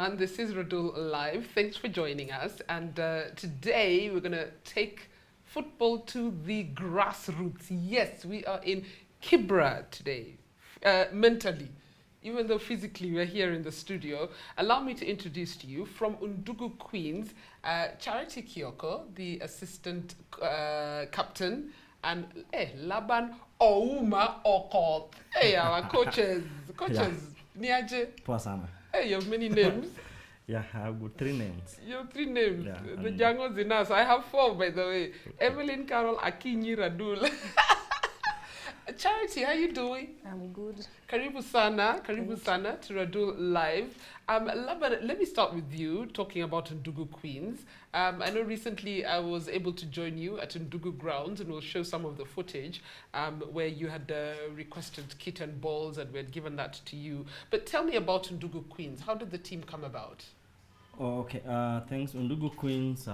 everyone. This is Radull Live. Thanks for joining us. And today we're going to take football to the grassroots. Yes, we are in Kibra today, mentally. Even though physically we're here in the studio, allow me to introduce to you from Undugu Queens, Charity Kioko, the assistant captain, and Laban Okoth. Hey, our coaches. Niaje. Poa sana. Hey, you have many names. Yeah, I have got 3 names. You have 3 names. Yeah, The Jangos in us. I have 4, by the way. Evelyn, Carol, Akinyi, Radull. Charity, how you doing? I'm good. Karibu sana to Radull Live. Laban, let me start with you, talking about Undugu Queens. I know recently I was able to join you at Undugu grounds, and we'll show some of the footage where you had requested kit and balls, and we had given that to you. But tell me about Undugu Queens. How did the team come about? Oh, okay, thanks. Undugu Queens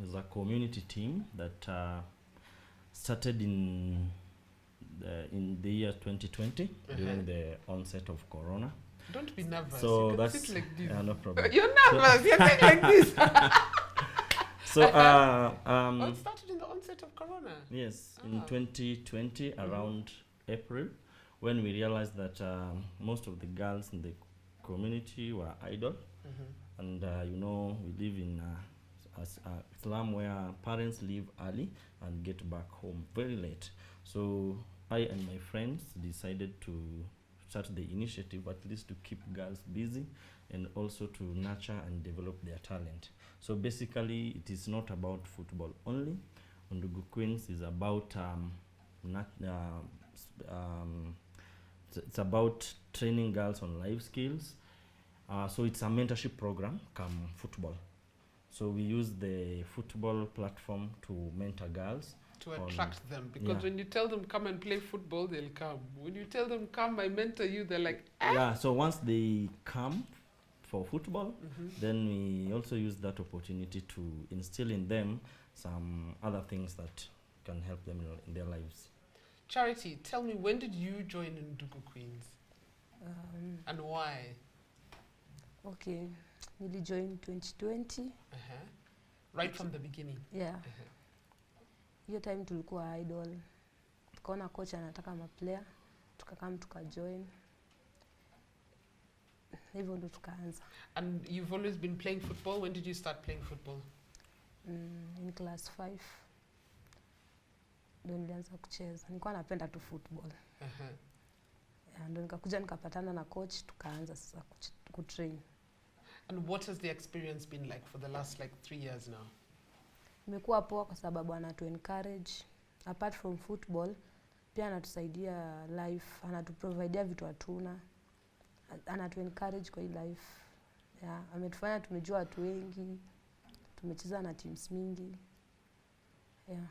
is a community team that started in the year 2020 during the onset of Corona. Don't be nervous. So you can that's sit like this. Yeah, no problem. You're nervous. You're sitting like this. So it started in the onset of Corona. Yes, in 2020 around April, when we realized that most of the girls in the community were idle, and you know, we live in a slum where parents leave early and get back home very late. So I and my friends decided to start the initiative, at least to keep girls busy and also to nurture and develop their talent. So basically, it is not about football only. Undugu Queens is about it's about training girls on life skills. So it's a mentorship program come football. So we use the football platform to mentor girls. To attract them, because when you tell them come and play football, they'll come. When you tell them come, I mentor you, they're like, ah. Yeah, so once they come for football, then we also use that opportunity to instill in them some other things that can help them in their lives. Charity, tell me, when did you join Undugu Queens? And why? Okay, nili join 2020. Right from the beginning? Yeah. Hiyo time tulikuwa idol. Tukaona coach anataka maplayer, tukakam tukajoin. Hivyo ndo tukaanza. And you've always been playing football? When did you start playing football? In class 5. Ndo nilianza kucheza. Nilikuwa napenda tu football. Ndo nikakuja nikapatana na coach, tukaanza sasa kutrain. And what has the experience been like for the last 3 years now? Imekuwa poa kwa sababu anatu encourage. Apart from football, pia anatusaidia life, anatuprovidea vitu hatuna. Anatu encourage kwa hii life. Yeah, ametufanya tumejua watu wengi, tumecheza na teams mingi. Yeah.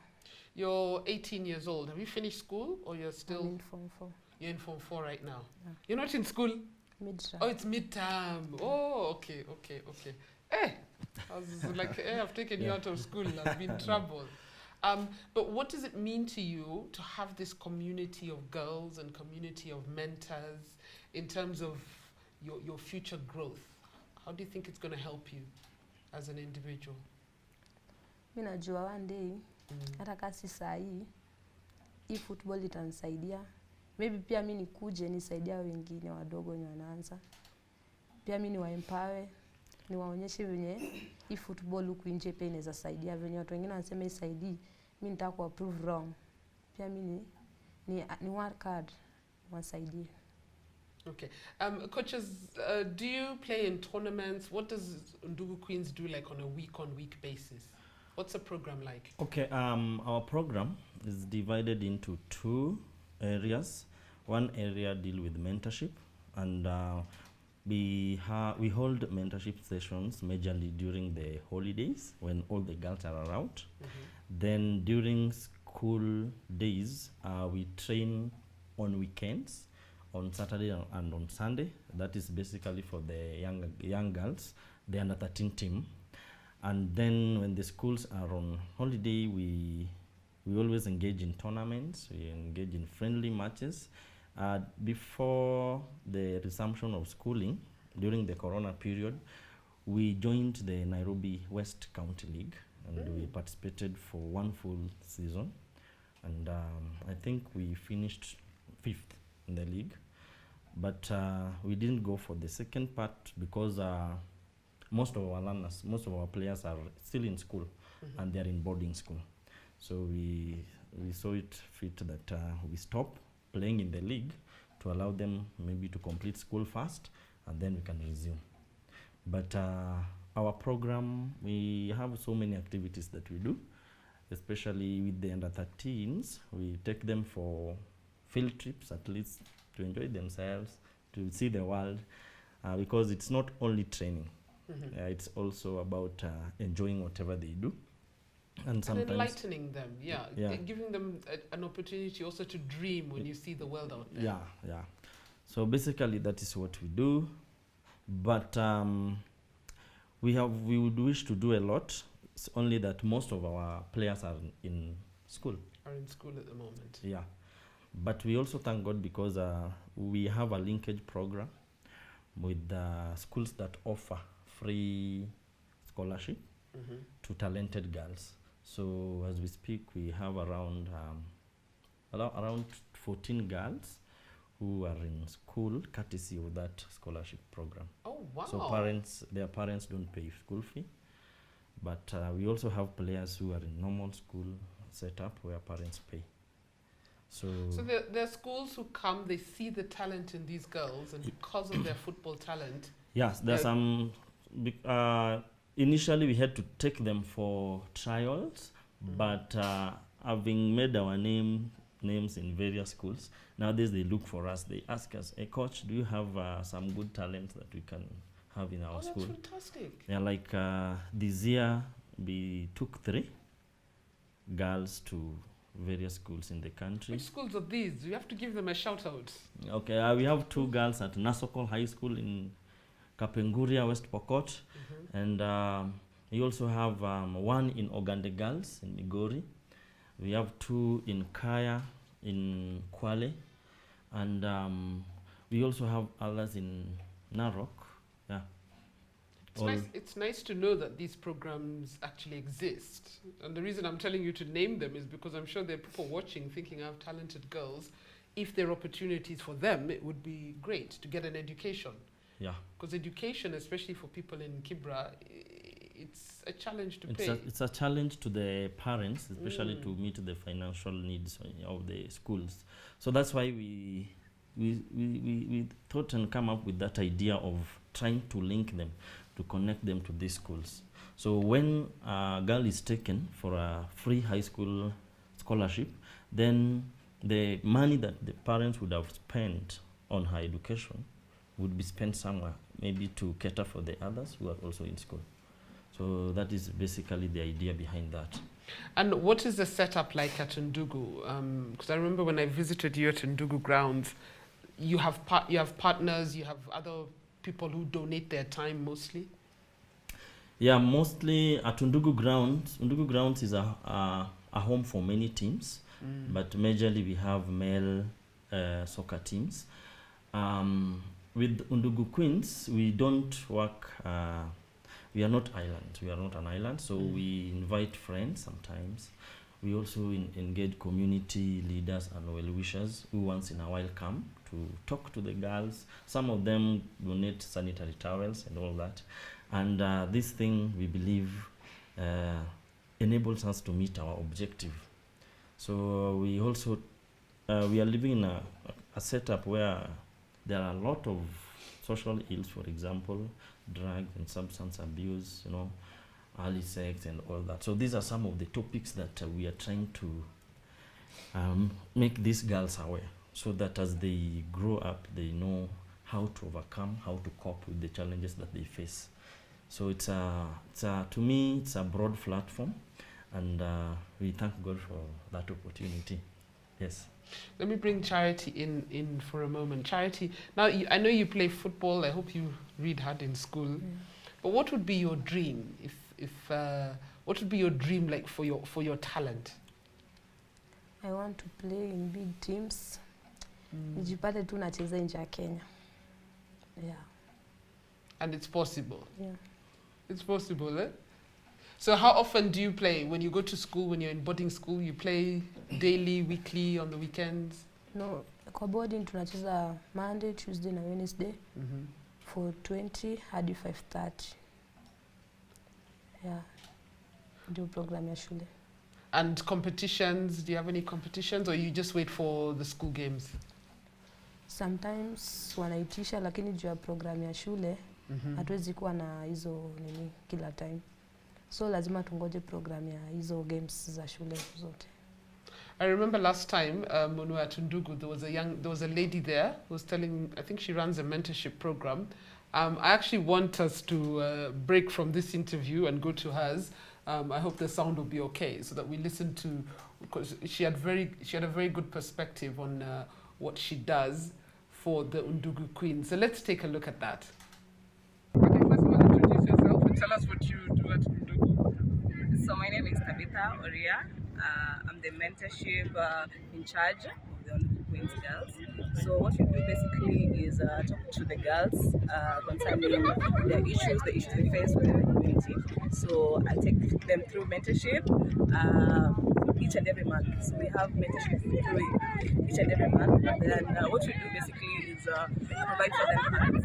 You're 18 years old. Have you finished school or you're still? I'm in Form 4. You're in Form 4 right now. Yeah. You're not in school? Mid-term. Oh, it's mid-term. Oh, okay. I was like, I've taken you out of school. I've been in trouble. But what does it mean to you to have this community of girls and community of mentors in terms of your future growth? How do you think it's going to help you as an individual? Mimi najua one day, hata kasi saa hii football itanisaidia. Maybe pia mimi nikuje nisaidia wengine wadogo wenye wanaanza. Pia mimi niwaempower, niwaonyeshe venye hii football huku nje pia inaweza saidia, venye watu wengine wanasema isaidii, mimi nitaka ku prove wrong. Pia mimi ni work hard, wasaidie. Okay. Coaches, do you play in tournaments? What does Undugu Queens do like on a week-on-week basis? What's the program like? Okay, our program is divided into 2 areas. One area deal with mentorship, and we hold mentorship sessions majorly during the holidays when all the girls are around. Then during school days, we train on weekends, on Saturday and on Sunday. That is basically for the young girls, the under 13 team. And then when the schools are on holiday, we always engage in tournaments, we engage in friendly matches. Before the resumption of schooling, during the Corona period, we joined the Nairobi West County League, and we participated for one full season. And I think we finished 5th in the league. But we didn't go for the second part because most of our learners, most of our players are still in school, and they're in boarding school. So we saw it fit that we stop playing in the league to allow them maybe to complete school first, and then we can resume. But our program, we have so many activities that we do, especially with the under 13s. We take them for field trips, at least to enjoy themselves, to see the world, because it's not only training. It's also about enjoying whatever they do. And sometimes enlightening them, giving them an opportunity also to dream when you see the world out there. Yeah. So basically that is what we do. But we would wish to do a lot. It's only that most of our players are in school. Are in school at the moment. Yeah. But we also thank God because we have a linkage program with schools that offer free scholarship to talented girls. So as we speak, we have around 14 girls who are in school courtesy of that scholarship program. Oh, wow. So their parents don't pay school fee. But we also have players who are in normal school setup where parents pay. So there are schools who come, they see the talent in these girls, and because of their football talent. Yes, there's some. Initially, we had to take them for trials, but having made our names in various schools, nowadays they look for us. They ask us, "Hey, coach, do you have some good talent that we can have in our school?" That's fantastic. Yeah, like this year, we took 3 girls to various schools in the country. Which schools are these? You have to give them a shout out. Okay, we have 2 girls at Nasokol High School in Kapenguria, West Pokot, and we also have 1 in Ogande Girls in Migori. We have 2 in Kaya in Kwale, and we also have others in Narok. Yeah. It's nice to know that these programs actually exist. And the reason I'm telling you to name them is because I'm sure there are people watching thinking I have talented girls. If there are opportunities for them, it would be great to get an education. Yeah. Because education, especially for people in Kibra, it's a challenge to pay. It's a challenge to the parents, especially to meet the financial needs of the schools. So that's why we thought and come up with that idea of trying to link them, to connect them to these schools. So when a girl is taken for a free high school scholarship, then the money that the parents would have spent on her education would be spent somewhere, maybe to cater for the others who are also in school. So that is basically the idea behind that. And what is the setup like at Undugu? Because I remember when I visited you at Undugu grounds, you have partners, you have other people who donate their time mostly? Yeah, mostly at Undugu grounds. Undugu grounds is a home for many teams, but majorly we have male soccer teams. With Undugu Queens, we don't work, we are not islands, we are not an island, so we invite friends sometimes. We also engage community leaders and well-wishers who once in a while come to talk to the girls. Some of them donate sanitary towels and all that. And this thing, we believe, enables us to meet our objective. So we also, we are living in a setup where there are a lot of social ills, for example, drug and substance abuse, early sex and all that. So these are some of the topics that we are trying to make these girls aware, so that as they grow up, they know how to overcome, how to cope with the challenges that they face. So to me, it's a broad platform, and we thank God for that opportunity. Yes. Let me bring Charity in for a moment. Charity, now I know you play football. I hope you read hard in school. But what would be your dream what would be your dream like for your talent? I want to play in big teams. Nijipate tu nacheza nje ya Kenya. Yeah. And it's possible. Yeah. It's possible, eh? So how often do you play? When you go to school, when you're in boarding school, you play daily, weekly, on the weekends? No, kwa boarding tunacheza Monday, Tuesday na Wednesday for 20 hadi 5:30. Yeah, ndio program ya shule. And competitions, do you have any competitions or you just wait for the school games? Sometimes wanaitisha lakini juu ya program ya shule hatuwezi kuwa na hizo nini kila time. So lazima tungoje program ya hizo games za shule zote. I remember last time when we were at Undugu, there was a lady there who was telling, I think she runs a mentorship program. I actually want us to break from this interview and go to hers. I hope the sound will be okay, so that we listen to, because she had a very good perspective on what she does for the Undugu Queens. So let's take a look at that. Okay, first of all, introduce yourself and tell us what you do at Undugu. So my name is Tabitha Oria. I'm the mentorship in charge of the Undugu Queens girls. So what we do basically is talk to the girls concerning their issues they face within the community. So I take them through mentorship each and every month. So we have mentorship through each and every month. And then what we do basically is provide for them funds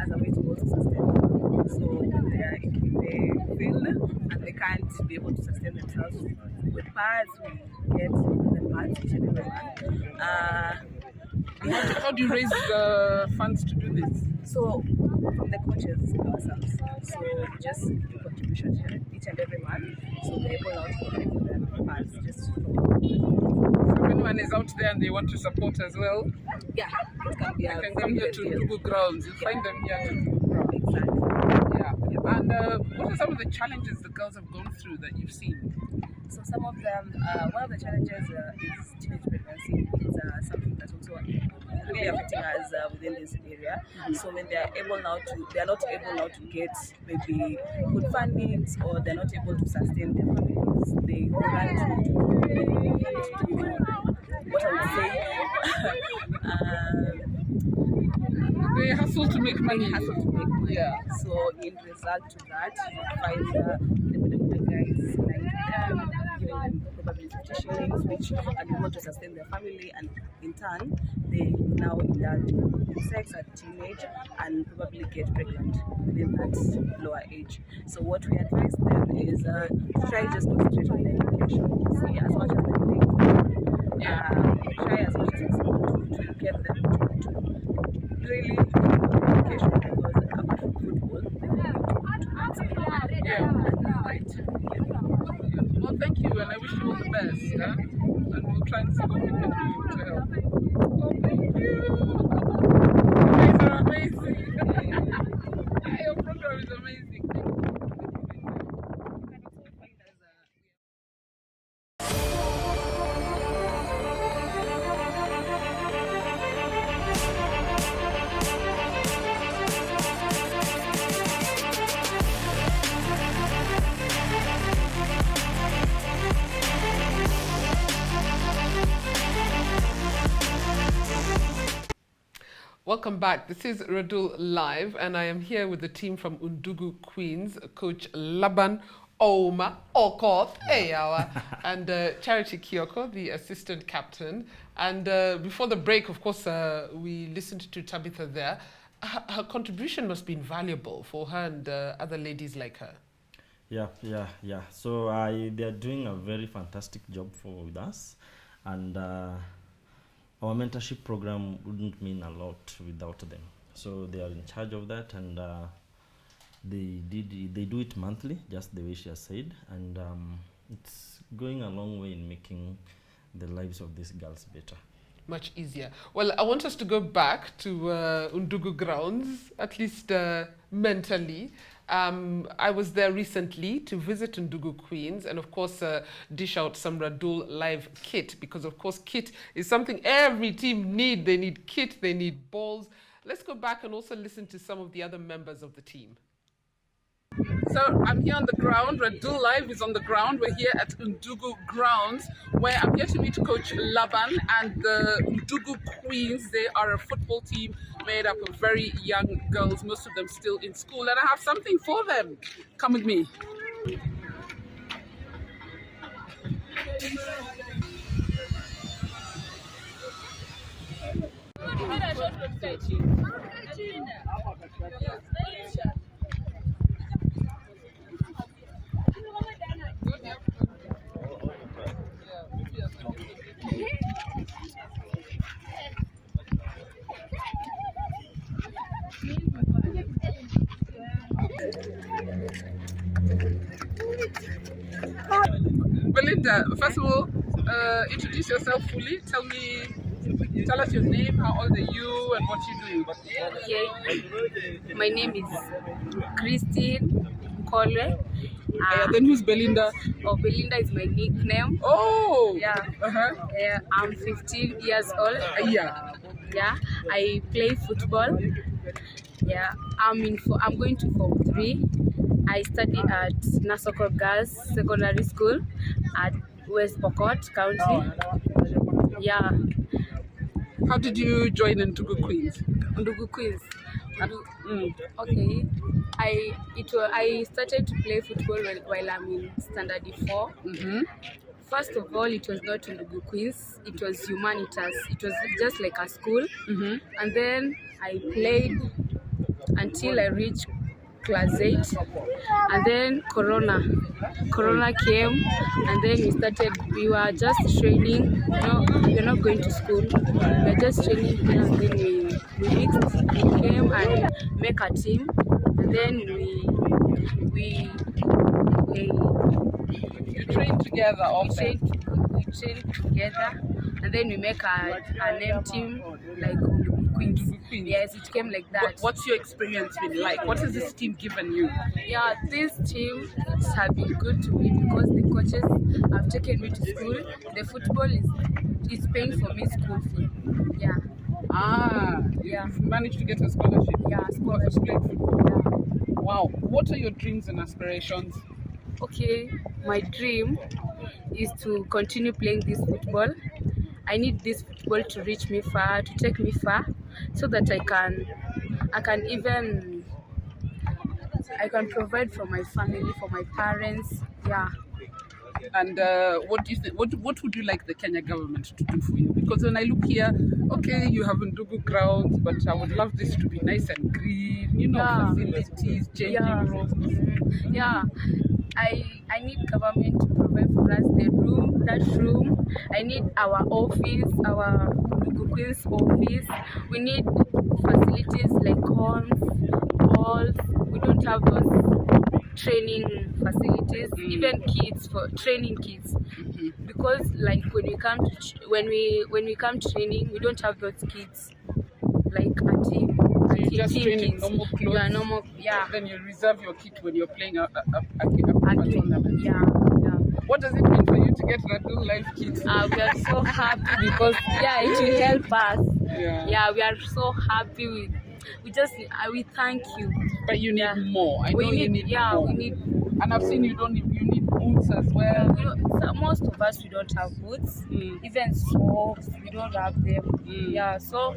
as a way to also sustain them. So they are in the field and they can't be able to sustain themselves with pads. We get the pads each and every month. How do you raise the funds to do this? So from the coaches ourselves. So we just do contributions each and every month. So we're able now to provide for them funds just from the coaches. So if anyone is out there and they want to support as well, yeah, it can be they can come here to Undugu grounds. You'll find them here to Undugu grounds. Exactly. Yeah. And what are some of the challenges the girls have gone through that you've seen? So some of them, one of the challenges is teenage pregnancy. It's something that's also really affecting us within this area. So when they are not able now to get maybe good fundings, or they're not able to sustain their families, they run to what I would say. They hustle to make money. Yeah. So in result to that, you find the guys like them, giving them probably 50 shillings, which are able to sustain their family, and in turn, they now indulge in sex at teenage and probably get pregnant within that lower age. So what we advise them is to try just concentrate on their education. See as much as they try as much as possible to get them to really education, because apart from football, they need to Yeah, right. Yeah. Well, thank you, and I wish you all the best. Yeah? And we'll try and see what we can do to help. Oh, thank you. You guys are amazing. Your program is amazing. Welcome back. This is Radull Live, and I am here with the team from Undugu Queens, Coach Laban, Okoth, and Charity Kioko, the assistant captain. And before the break, of course, we listened to Tabitha there. Her contribution must be invaluable for her and other ladies like her. Yeah. So they are doing a very fantastic job with us, and our mentorship program wouldn't mean a lot without them. So they are in charge of that, and they do it monthly, just the way she has said, and it's going a long way in making the lives of these girls better. Much easier. Well, I want us to go back to Undugu grounds, at least mentally. I was there recently to visit Undugu Queens and, of course, dish out some Radull Live kit, because, of course, kit is something every team need. They need kit, they need balls. Let's go back and also listen to some of the other members of the team. So I'm here on the ground. Radull Live is on the ground. We're here at Undugu grounds, where I'm here to meet Coach Laban and the Undugu Queens. They are a football team made up of very young girls, most of them still in school, and I have something for them. Come with me. Belinda, first of all, introduce yourself fully. Tell us your name, how old are you, and what you do. Okay, my name is Christine Kolwe. Then who's Belinda? Oh, Belinda is my nickname. Oh! Yeah. I'm 15 years old. Yeah. Yeah, I play football. Yeah, I'm going to Form 3. I study at Nasoko Girls Secondary School at West Okoth County. Yeah. How did you join Undugu Queens? Undugu Queens. Okay. I started to play football while I'm in standard 4. First of all, it was not Undugu Queens. It was Humanitas. It was just like a school. And then I played until I reached class 8, and then Corona came, and then we were just training. We're not going to school, we're just training here, and then we came and make a team, and then we train together also. We train together, and then we make a name team like Queens. Yes, it came like that. What's your experience been like? What has this team given you? Yeah, this team has been good to me because the coaches have taken me to school. The football is paying for me school fee. Yeah. You've managed to get a scholarship. Yeah, scholarship. Yeah. Wow. What are your dreams and aspirations? Okay, my dream is to continue playing this football. I need this football to reach me far, to take me far, so that I can provide for my family, for my parents. Yeah. And what do you think? What would you like the Kenya government to do for you? Because when I look here, okay, you have Undugu grounds, but I would love this to be nice and green. Facilities, changing rooms. Yeah. I need government to provide for us that room. I need our office, our Undugu Queens office. We need facilities like homes, halls. We don't have those training facilities, even kids for training kids. Because like when we come training, we don't have those kids like a team. Just training kids. Normal clothes. Yeah, normal. Yeah. Then you reserve your kit when you're playing a tournament. Yeah. What does it mean for you to get Radull Life kit? We are so happy because it will help us. Yeah, we are so happy. We thank you. But you need more. I know you need more. We need. And I've seen you need boots as well. Most of us, we don't have boots. Even socks, we don't have them. Yeah, so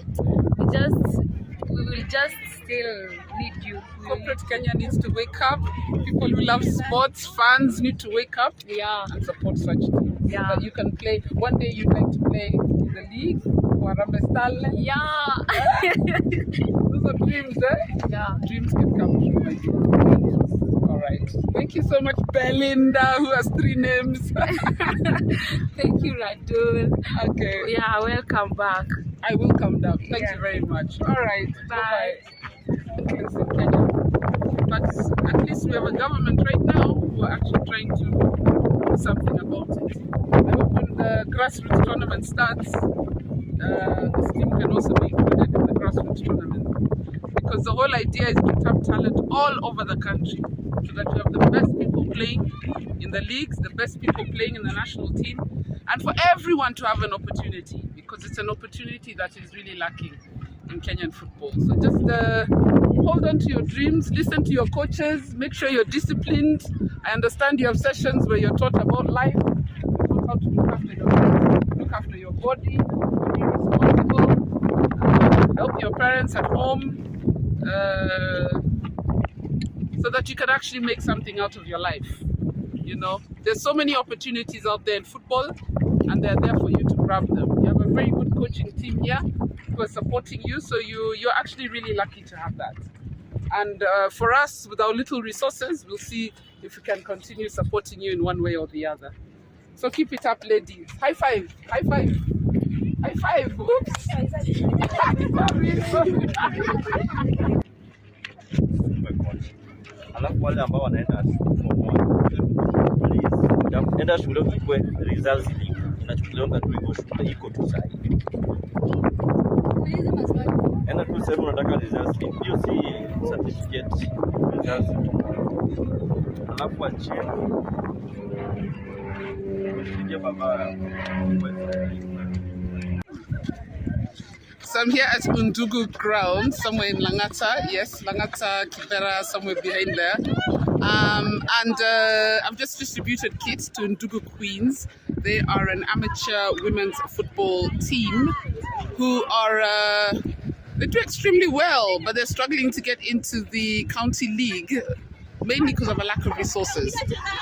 we will just still need you. Corporate Kenya needs to wake up. People who love sports, fans need to wake up and support such teams. So that you can play. One day you'd like to play in the league, Warambe Starlet. Yeah. Those are dreams, eh? Yeah. Dreams can come true, my dear. All right. Thank you so much, Belinda, who has 3 names. Thank you, Radull. Okay. Yeah, welcome back. I will come down. Thank you very much. All right. Bye. But at least we have a government right now who are actually trying to do something about it. I hope when the grassroots tournament starts, this team can also be included in the grassroots tournament. Because the whole idea is to tap talent all over the country, so that you have the best people playing in the leagues, the best people playing in the national team, and for everyone to have an opportunity, because it's an opportunity that is really lacking in Kenyan football. So just hold on to your dreams, listen to your coaches, make sure you're disciplined. I understand you have sessions where you're taught about life, you're taught how to look after your health, look after your body, be responsible, help your parents at home, so that you can actually make something out of your life. You know, there's so many opportunities out there in football, and they're there for you to grab them. You have a very good coaching team here who are supporting you, so you're actually really lucky to have that. And for us, with our little resources, we'll see if we can continue supporting you in one way or the other. So keep it up, ladies. High five, high five, high five. Oops. Alafu wale ambao wanaenda enda shule ukikwe results inachukuliwa tu hivyo, shule iko tu sahi. Enda tu sema unataka results, hiyo si certificate results. Alafu achie ndio baba. So I'm here at Undugu ground, somewhere in Langata. Yes, Langata, Kibera, somewhere behind there. And I've just distributed kits to Undugu Queens. They are an amateur women's football team who are, they do extremely well, but they're struggling to get into the county league, mainly because of a lack of resources.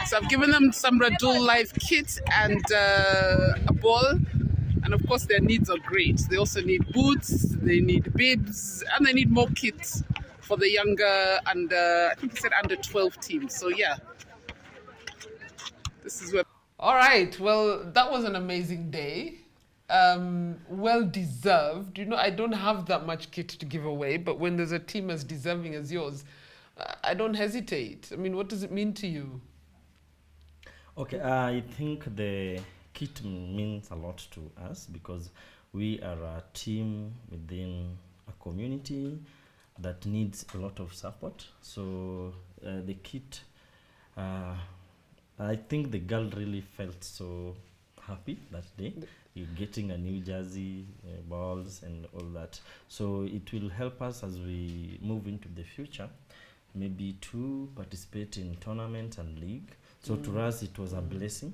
So I've given them some Radull live kit and a ball. And of course, their needs are great. They also need boots, they need bibs, and they need more kits for the younger I think he said under 12 teams. So yeah, this is where. All right, well, that was an amazing day. Well deserved. You know, I don't have that much kit to give away, but when there's a team as deserving as yours, I don't hesitate. I mean, what does it mean to you? Okay, I think the kit means a lot to us because we are a team within a community that needs a lot of support. So the kit, I think the girl really felt so happy that day. You're getting a new jersey, balls and all that. So it will help us as we move into the future, maybe to participate in tournaments and league. So to us it was a blessing.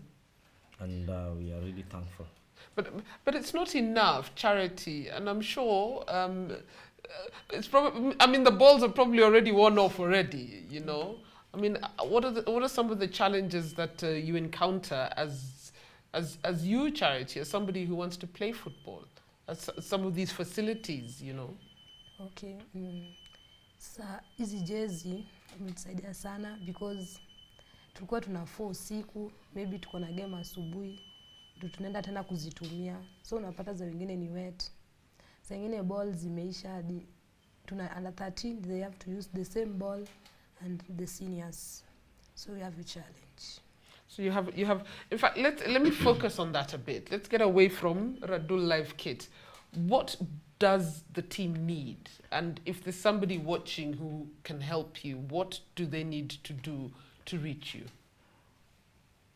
And we are really thankful. But it's not enough charity, and I'm sure it's probably. I mean, the balls are probably already worn off already. You know, I mean, what are some of the challenges that you encounter as you charity, as somebody who wants to play football, as some of these facilities, you know? Okay, sa hizi jezi imetusaidia sana because tulikuwa tunafua usiku, maybe tuko na game asubuhi, ndio tunaenda tena kuzitumia. So unapata za wengine ni wet. Za wengine balls zimeisha hadi tuna under 13 they have to use the same ball and the seniors. So we have a challenge. So you have in fact let me focus on that a bit. Let's get away from Radull Live Kit. What does the team need? And if there's somebody watching who can help you, what do they need to do to reach you?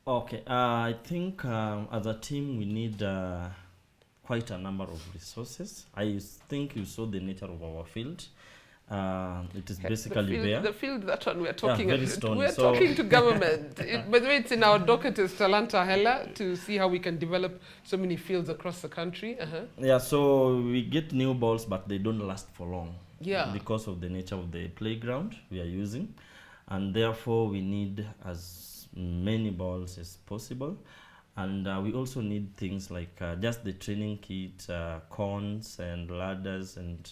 Okay, I think as a team we need quite a number of resources. I think you saw the nature of our field. It is basically bare. The field, that one we're talking very stony, we're talking to government. By the way, it's in our docket as Talanta Hela to see how we can develop so many fields across the country. Yeah, so we get new balls, but they don't last for long. Yeah. Because of the nature of the playground we are using. And therefore we need as many balls as possible. And we also need things like just the training kit, cones and ladders and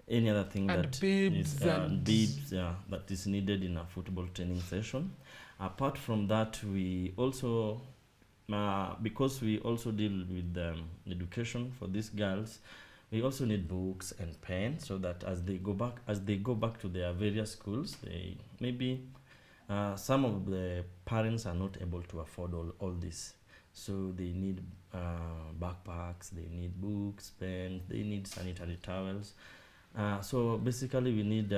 any other thing and that bibs is and bibs, that is needed in a football training session. Apart from that, we also, because we also deal with education for these girls, we also need books and pens so that as they go back to their various schools, they maybe some of the parents are not able to afford all this. So they need backpacks, they need books, pens, they need sanitary towels. So basically, we need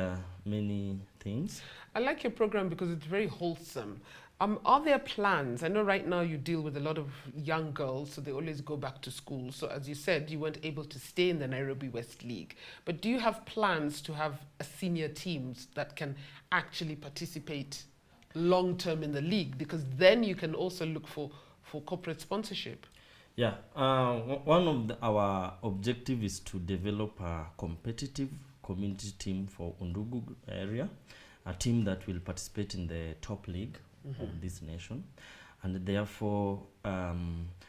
many things. I like your program because it's very wholesome. Are there plans? I know right now you deal with a lot of young girls, so they always go back to school. So as you said, you weren't able to stay in the Nairobi West League. But do you have plans to have a senior teams that can actually participate long term in the league? Because then you can also look for corporate sponsorship. Yeah, one of our objective is to develop a competitive community team for Undugu area, a team that will participate in the top league of this nation, and therefore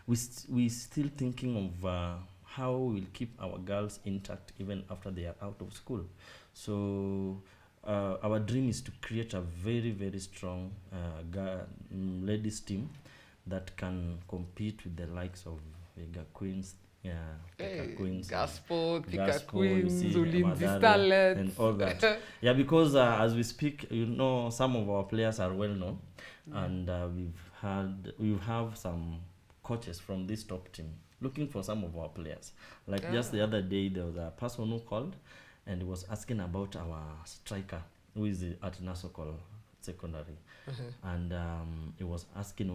we still thinking of how we'll keep our girls intact even after they are out of school. So our dream is to create a very strong ladies team that can compete with the likes of Vega Queens, Queens, Gospel, Thika Gospel, Queens, you see, Ulinzi Madara, Starlets. and all that. Yeah, because as we speak, you know, some of our players are well known, and we have some coaches from this top team looking for some of our players. Like just the other day, there was a person who called and he was asking about our striker who is at Nasokol Secondary. And he was asking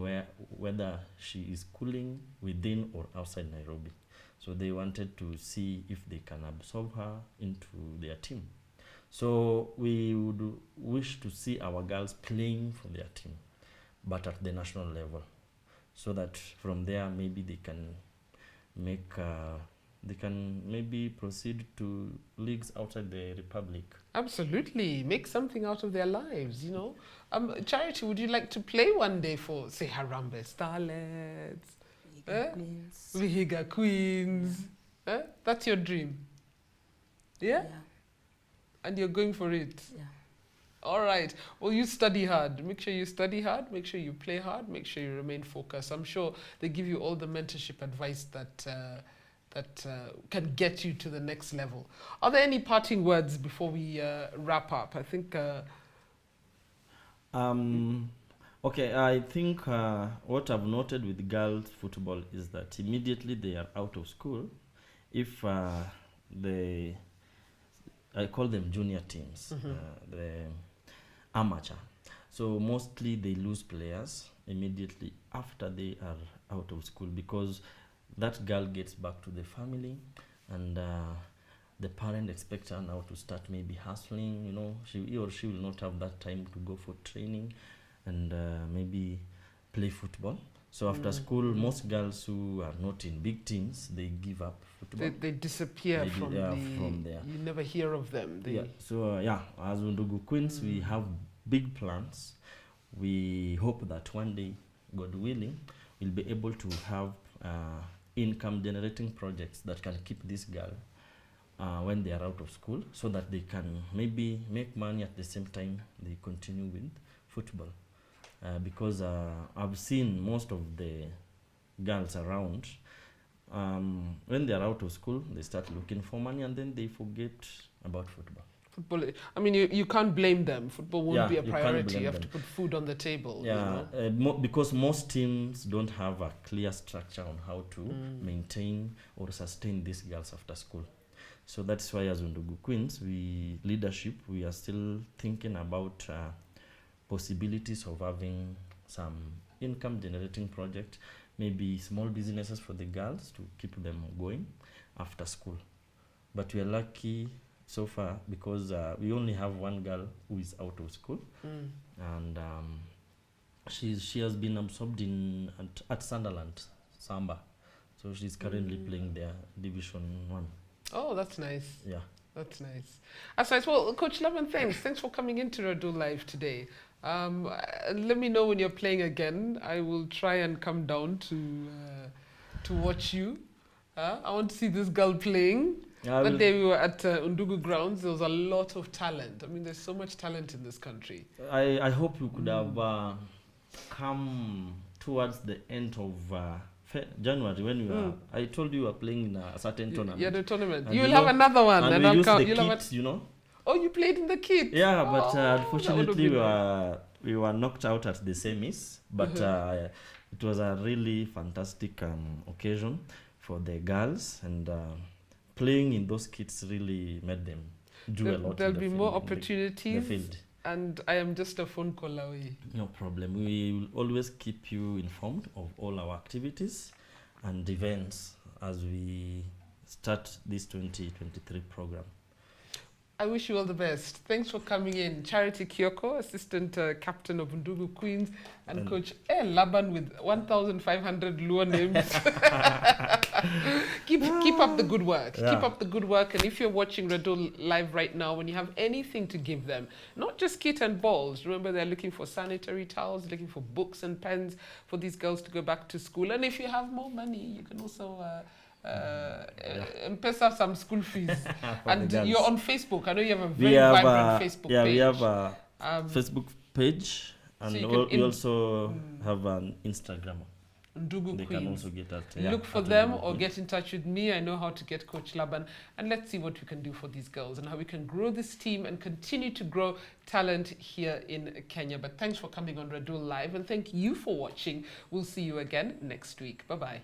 whether she is schooling within or outside Nairobi. So they wanted to see if they can absorb her into their team. So we would wish to see our girls playing for their team, but at the national level, so that from there maybe they can make they can maybe proceed to leagues outside the republic. Absolutely, make something out of their lives, you know. Charity, would you like to play one day for, say, Harambee Starlets, Queens. Vihiga Queens? That's your dream, yeah? And you're going for it. Yeah. All right. Well, you study hard. Make sure you study hard. Make sure you play hard. Make sure you remain focused. I'm sure they give you all the mentorship advice that can get you to the next level. Are there any parting words before we wrap up? I think. Okay, I think what I've noted with girls football is that immediately they are out of school, if I call them junior teams, the amateur. So mostly they lose players immediately after they are out of school, because that girl gets back to the family, and the parent expects her now to start maybe hustling. You know, he or she will not have that time to go for training and maybe play football. So after school, most girls who are not in big teams, they give up football. They disappear from there. You never hear of them. So as Undugu Queens, we have big plans. We hope that one day, God willing, we'll be able to have income generating projects that can keep this girl when they are out of school, so that they can maybe make money at the same time they continue with football. Because I've seen most of the girls around, when they are out of school, they start looking for money and then they forget about football. Football, I mean, you can't blame them. Football won't be a priority. You have them. to put food on the table. Yeah, you know? Because most teams don't have a clear structure on how to maintain or sustain these girls after school. So that's why as Undugu Queens, we are still thinking about possibilities of having some income generating project, maybe small businesses for the girls to keep them going after school. But we are lucky so far because we only have one girl who is out of school, and she has been absorbed at Sunderland Samba, so she's currently playing their Division 1. Oh, that's nice. Yeah, that's nice. That's nice. Well, Coach Laban, thanks for coming into Radull Live today. Let me know when you're playing again. I will try and come down to watch you. I want to see this girl playing. That day we were at Undugu grounds. There was a lot of talent. I mean, there's so much talent in this country. I hope you could have come towards the end of January when you were. I told you were playing in a certain tournament. Yeah, the tournament. And you will have another one, and I'll use come. The kits, you know. Oh, you played in the kit. Yeah, but unfortunately we were knocked out at the semis. But it was a really fantastic occasion for the girls, and playing in those kits really made them do a lot. There'll in the be field, more in the opportunities. field. And I am just a phone call away. No problem. We will always keep you informed of all our activities and events as we start this 2023 program. I wish you all the best. Thanks for coming in. Charity Kioko, Assistant Captain of Undugu Queens, and Coach Laban with 1,500 Luo names. keep up the good work. Yeah. Keep up the good work. And if you're watching Radull live right now, when you have anything to give them, not just kit and balls. Remember, they're looking for sanitary towels, looking for books and pens for these girls to go back to school. And if you have more money, you can also M-Pesa some school fees. And you're on Facebook. I know you have a very vibrant Facebook page. We have a Facebook page, and so we also have an Instagram. Undugu They Queens. can also get at Look for them or get in touch with me. I know how to get Coach Laban. And let's see what we can do for these girls and how we can grow this team and continue to grow talent here in Kenya. But thanks for coming on Radull Live, and thank you for watching. We'll see you again next week. Bye-bye.